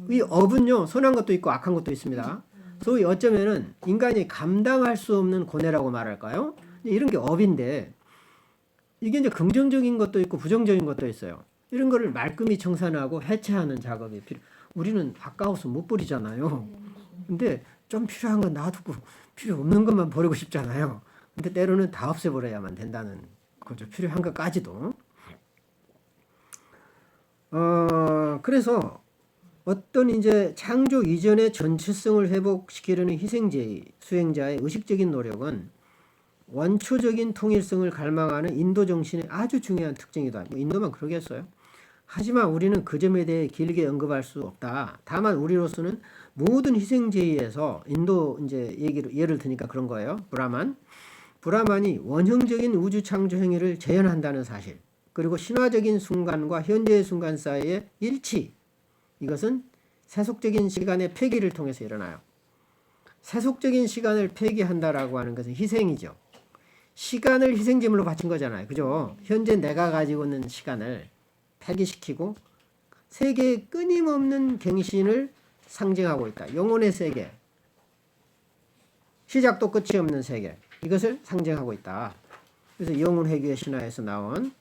이 업은요, 선한 것도 있고 악한 것도 있습니다. 소위 어쩌면은 인간이 감당할 수 없는 고뇌라고 말할까요? 이런 게 업인데, 이게 이제 긍정적인 것도 있고 부정적인 것도 있어요. 이런 거를 말끔히 청산하고 해체하는 작업이 우리는 아까워서 못 버리잖아요. 근데 좀 필요한 건 놔두고 필요 없는 것만 버리고 싶잖아요. 근데 때로는 다 없애버려야만 된다는 거죠. 필요한 것까지도. 그래서 어떤 이제 창조 이전의 전체성을 회복시키려는 희생제의 수행자의 의식적인 노력은 원초적인 통일성을 갈망하는 인도 정신의 아주 중요한 특징이다. 뭐 인도만 그러겠어요. 하지만 우리는 그 점에 대해 길게 언급할 수 없다. 다만 우리로서는 모든 희생제의에서 인도 이제 예를 드니까 그런 거예요. 브라만이 원형적인 우주 창조 행위를 재현한다는 사실, 그리고 신화적인 순간과 현재의 순간 사이의 일치, 이것은 세속적인 시간의 폐기를 통해서 일어나요. 세속적인 시간을 폐기한다라고 하는 것은 희생이죠. 시간을 희생제물로 바친 거잖아요. 그죠? 현재 내가 가지고 있는 시간을 폐기시키고 세계의 끊임없는 갱신을 상징하고 있다. 영혼의 세계, 시작도 끝이 없는 세계, 이것을 상징하고 있다. 그래서 영혼회귀의 신화에서 나온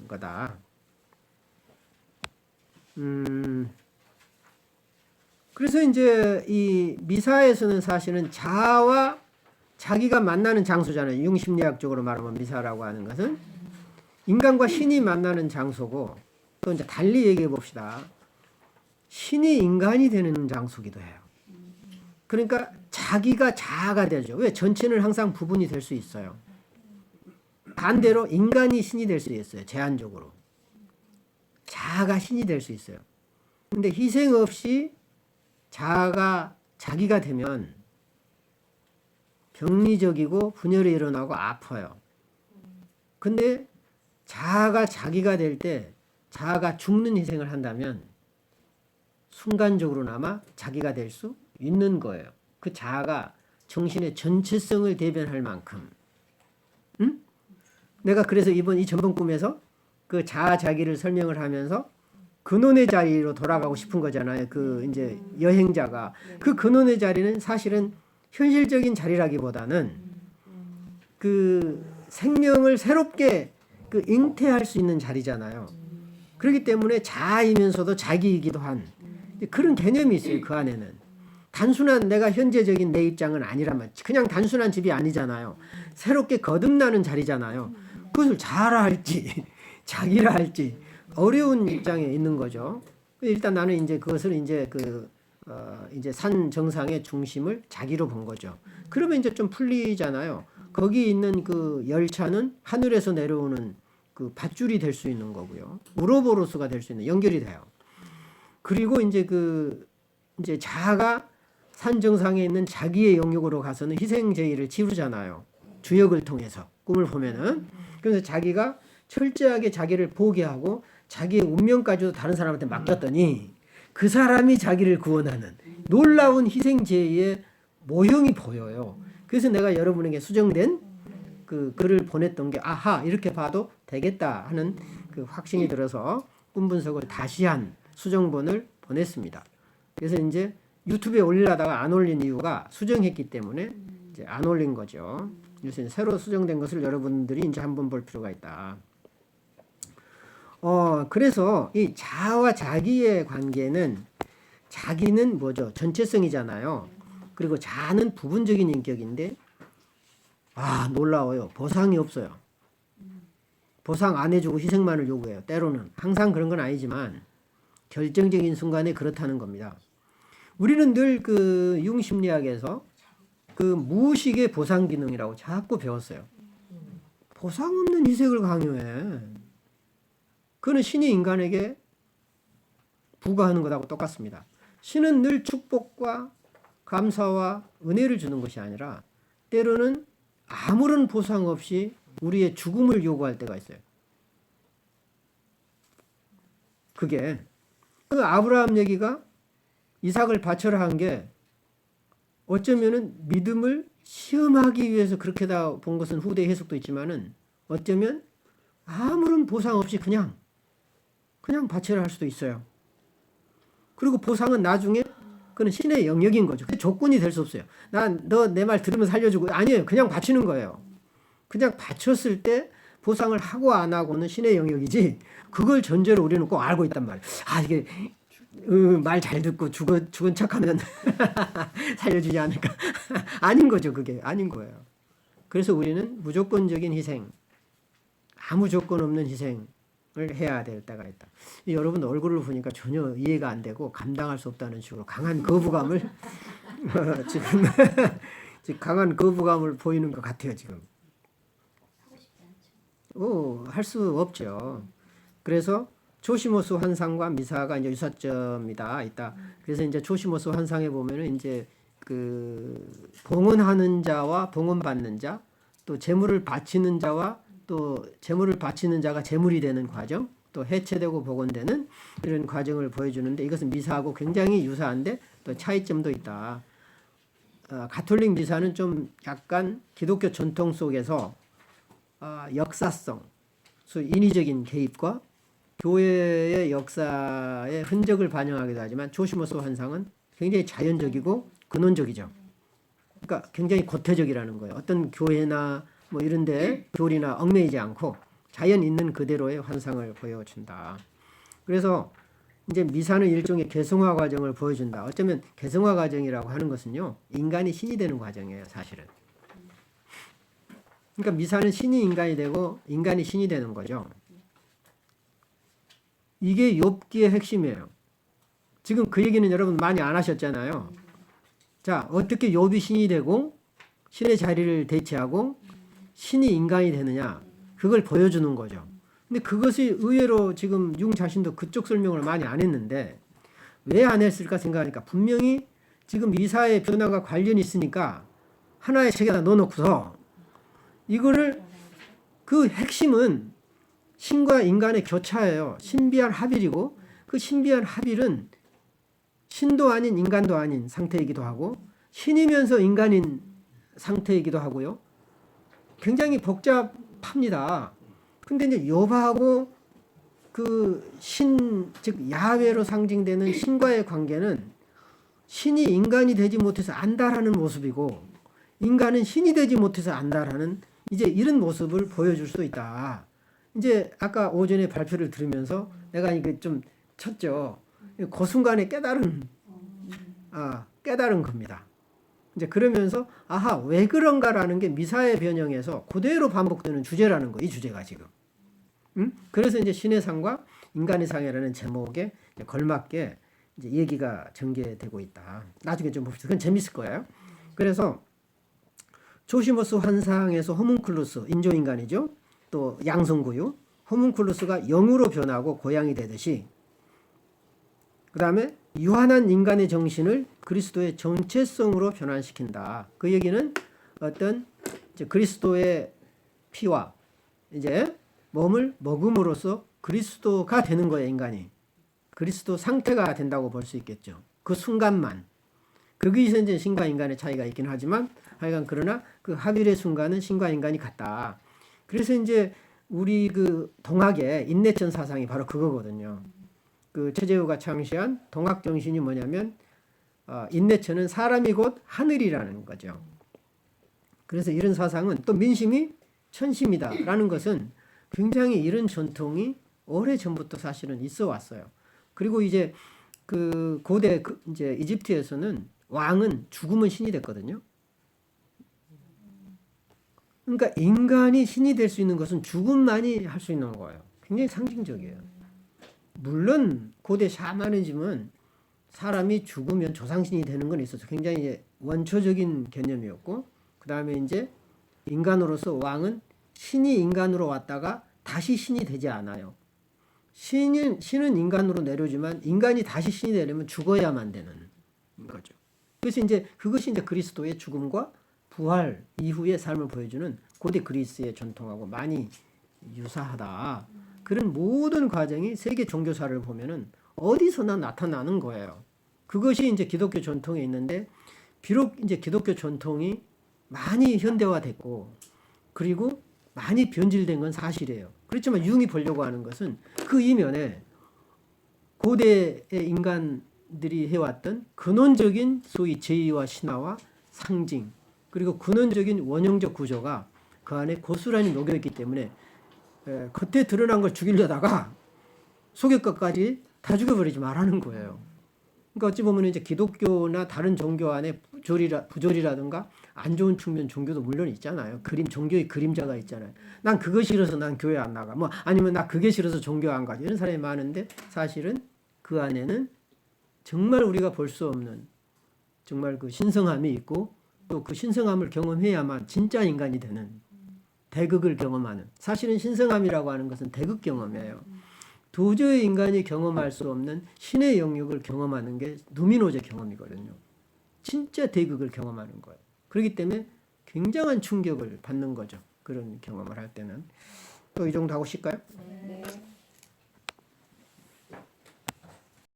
거다. 그래서 이제 이 미사에서는 사실은 자아와 자기가 만나는 장소잖아요. 융심리학적으로 말하면 미사라고 하는 것은 인간과 신이 만나는 장소고, 또 이제 달리 얘기해 봅시다. 신이 인간이 되는 장소기도 해요. 그러니까 자기가 자아가 되죠. 왜? 전체는 항상 부분이 될 수 있어요. 반대로 인간이 신이 될 수 있어요. 제한적으로. 자아가 신이 될 수 있어요. 근데 희생 없이 자아가 자기가 되면 병리적이고 분열이 일어나고 아파요. 근데 자아가 자기가 될 때 자아가 죽는 희생을 한다면 순간적으로나마 자기가 될 수 있는 거예요. 그 자아가 정신의 전체성을 대변할 만큼. 내가 그래서 이번 이 전번 꿈에서 그 자아 자기를 설명을 하면서 근원의 자리로 돌아가고 싶은 거잖아요. 그 이제 여행자가 그 근원의 자리는 사실은 현실적인 자리라기보다는 그 생명을 새롭게 그 잉태할 수 있는 자리잖아요. 그렇기 때문에 자아이면서도 자기이기도 한 그런 개념이 있어요. 그 안에는 단순한 내가 현재적인 내 입장은 아니란 말. 그냥 단순한 집이 아니잖아요. 새롭게 거듭나는 자리잖아요. 그것을 자아라 할지 자기라 할지 어려운 입장에 있는 거죠. 일단 나는 이제 그것을 이제 이제 산 정상의 중심을 자기로 본 거죠. 그러면 이제 좀 풀리잖아요. 거기 있는 그 열차는 하늘에서 내려오는 그 밧줄이 될 수 있는 거고요. 우로보로스가 될 수 있는 연결이 돼요. 그리고 이제 이제 자아가 산 정상에 있는 자기의 영역으로 가서는 희생제의를 치르잖아요. 주역을 통해서 꿈을 보면은. 그래서 자기가 철저하게 자기를 포기하고 자기의 운명까지도 다른 사람한테 맡겼더니 그 사람이 자기를 구원하는 놀라운 희생제의의 모형이 보여요. 그래서 내가 여러분에게 수정된 그 글을 보냈던 게 아하 이렇게 봐도 되겠다 하는 그 확신이 들어서 꿈 분석을 다시 한 수정본을 보냈습니다. 그래서 이제 유튜브에 올리려다가 안 올린 이유가 수정했기 때문에 이제 안 올린 거죠. 그래서 새로 수정된 것을 여러분들이 이제 한번 볼 필요가 있다. 그래서 이 자아와 자기의 관계는 자기는 뭐죠? 전체성이잖아요. 그리고 자아는 부분적인 인격인데 놀라워요. 보상이 없어요. 보상 안 해주고 희생만을 요구해요. 때로는. 항상 그런 건 아니지만 결정적인 순간에 그렇다는 겁니다. 우리는 늘 그 융심리학에서 그 무의식의 보상 기능이라고 자꾸 배웠어요. 보상 없는 희생을 강요해. 그는 신이 인간에게 부과하는 것하고 똑같습니다. 신은 늘 축복과 감사와 은혜를 주는 것이 아니라 때로는 아무런 보상 없이 우리의 죽음을 요구할 때가 있어요. 그게 그 아브라함 얘기가 이삭을 바쳐라 한 게 어쩌면은 믿음을 시험하기 위해서 그렇게 다 본 것은 후대 해석도 있지만은 어쩌면 아무런 보상 없이 그냥 바쳐라 할 수도 있어요. 그리고 보상은 나중에 그는 신의 영역인 거죠. 그 조건이 될 수 없어요. 난 너 내 말 들으면 살려주고 아니에요. 그냥 바치는 거예요. 그냥 바쳤을 때 보상을 하고 안 하고는 신의 영역이지. 그걸 전제로 우리는 꼭 알고 있단 말이에요. 이게 말 잘 듣고 죽은 척하면 살려주지 않을까? 아닌 거죠. 그게 아닌 거예요. 그래서 우리는 무조건적인 희생, 아무 조건 없는 희생을 해야 될 때가 있다. 여러분 얼굴을 보니까 전혀 이해가 안 되고 감당할 수 없다는 식으로 강한 거부감을 지금 강한 거부감을 보이는 것 같아요. 지금. 할 수 없죠. 그래서 조시모스 환상과 미사가 이제 유사점이다 있다. 그래서 이제 조시모스 환상에 보면은 이제 그 봉헌하는 자와 봉헌받는 자, 또 재물을 바치는 자와 또 재물을 바치는 자가 재물이 되는 과정, 또 해체되고 복원되는 이런 과정을 보여주는데 이것은 미사하고 굉장히 유사한데 또 차이점도 있다. 가톨릭 미사는 좀 약간 기독교 전통 속에서 역사성, 인위적인 개입과 교회의 역사의 흔적을 반영하기도 하지만 조시모스 환상은 굉장히 자연적이고 근원적이죠. 그러니까 굉장히 고태적이라는 거예요. 어떤 교회나 뭐 이런데 교리나 얽매이지 않고 자연 있는 그대로의 환상을 보여준다. 그래서 이제 미사는 일종의 개성화 과정을 보여준다. 어쩌면 개성화 과정이라고 하는 것은요, 인간이 신이 되는 과정이에요, 사실은. 그러니까 미사는 신이 인간이 되고 인간이 신이 되는 거죠. 이게 욥기의 핵심이에요. 지금 그 얘기는 여러분 많이 안 하셨잖아요. 자, 어떻게 욥이 신이 되고 신의 자리를 대체하고 신이 인간이 되느냐, 그걸 보여주는 거죠. 근데 그것이 의외로 지금 융 자신도 그쪽 설명을 많이 안 했는데 왜 안 했을까 생각하니까 분명히 지금 미사의 변화가 관련이 있으니까 하나의 책에다 넣어놓고서 이거를 그 핵심은 신과 인간의 교차예요. 신비한 합일이고 그 신비한 합일은 신도 아닌 인간도 아닌 상태이기도 하고 신이면서 인간인 상태이기도 하고요. 굉장히 복잡합니다. 근데 이제 욥하고 그 신, 즉 야훼로 상징되는 신과의 관계는 신이 인간이 되지 못해서 안다라는 모습이고 인간은 신이 되지 못해서 안다라는 이제 이런 모습을 보여줄 수도 있다. 이제 아까 오전에 발표를 들으면서 내가 이게 좀 쳤죠. 그 순간에 깨달은 겁니다. 이제 그러면서 왜 그런가라는 게 미사의 변형에서 그대로 반복되는 주제라는 거, 이 주제가 지금. 그래서 이제 신의 상과 인간의 상이라는 제목에 걸맞게 이제 얘기가 전개되고 있다. 나중에 좀 봅시다. 그건 재밌을 거예요. 그래서 조시모스 환상에서 호문클루스, 인조인간이죠. 또 양성구유, 호문클루스가 영으로 변하고 고양이 되듯이 그 다음에 유한한 인간의 정신을 그리스도의 정체성으로 변환시킨다. 그 얘기는 어떤 이제 그리스도의 피와 이제 몸을 먹음으로써 그리스도가 되는 거예요, 인간이. 그리스도 상태가 된다고 볼 수 있겠죠. 그 순간만. 거기서 이제 신과 인간의 차이가 있긴 하지만 하여간 그러나 그 합일의 순간은 신과 인간이 같다. 그래서 이제 우리 그 동학의 인내천 사상이 바로 그거거든요. 그 최재우가 창시한 동학 정신이 뭐냐면 인내처는 사람이 곧 하늘이라는 거죠. 그래서 이런 사상은 또 민심이 천심이다라는 것은 굉장히 이런 전통이 오래 전부터 사실은 있어 왔어요. 그리고 이제 그 고대 이제 이집트에서는 왕은 죽으면 신이 됐거든요. 그러니까 인간이 신이 될 수 있는 것은 죽음만이 할 수 있는 거예요. 굉장히 상징적이에요. 물론 고대 샤머니즘은 사람이 죽으면 조상신이 되는 건 있어서 굉장히 원초적인 개념이었고, 그 다음에 이제 인간으로서 왕은 신이 인간으로 왔다가 다시 신이 되지 않아요. 신은 인간으로 내려오지만 인간이 다시 신이 되려면 죽어야만 되는 거죠. 그래서 이제 그것이 이제 그리스도의 죽음과 부활 이후의 삶을 보여주는 고대 그리스의 전통하고 많이 유사하다. 그런 모든 과정이 세계 종교사를 보면은 어디서나 나타나는 거예요. 그것이 이제 기독교 전통에 있는데, 비록 이제 기독교 전통이 많이 현대화됐고 그리고 많이 변질된 건 사실이에요. 그렇지만 융이 보려고 하는 것은 그 이면에 고대의 인간들이 해왔던 근원적인 소위 제의와 신화와 상징, 그리고 근원적인 원형적 구조가 그 안에 고스란히 녹여있기 때문에 겉에 드러난 걸 죽이려다가 속의 것까지 다 죽여버리지 말라는 거예요. 그러니까 어찌 보면 이제 기독교나 다른 종교 안에 부조리라든가 안 좋은 측면 종교도 물론 있잖아요. 종교의 그림자가 있잖아요. 난 그거 싫어서 난 교회 안 나가. 뭐 아니면 나 그게 싫어서 종교 안 가. 이런 사람이 많은데 사실은 그 안에는 정말 우리가 볼 수 없는 정말 그 신성함이 있고, 또 그 신성함을 경험해야만 진짜 인간이 되는, 대극을 경험하는, 사실은 신성함이라고 하는 것은 대극 경험이에요. 도저히 인간이 경험할 수 없는 신의 영역을 경험하는 게 누미노제 경험이거든요. 진짜 대극을 경험하는 거예요. 그렇기 때문에 굉장한 충격을 받는 거죠. 그런 경험을 할 때는. 또 이 정도 하고 싶을까요?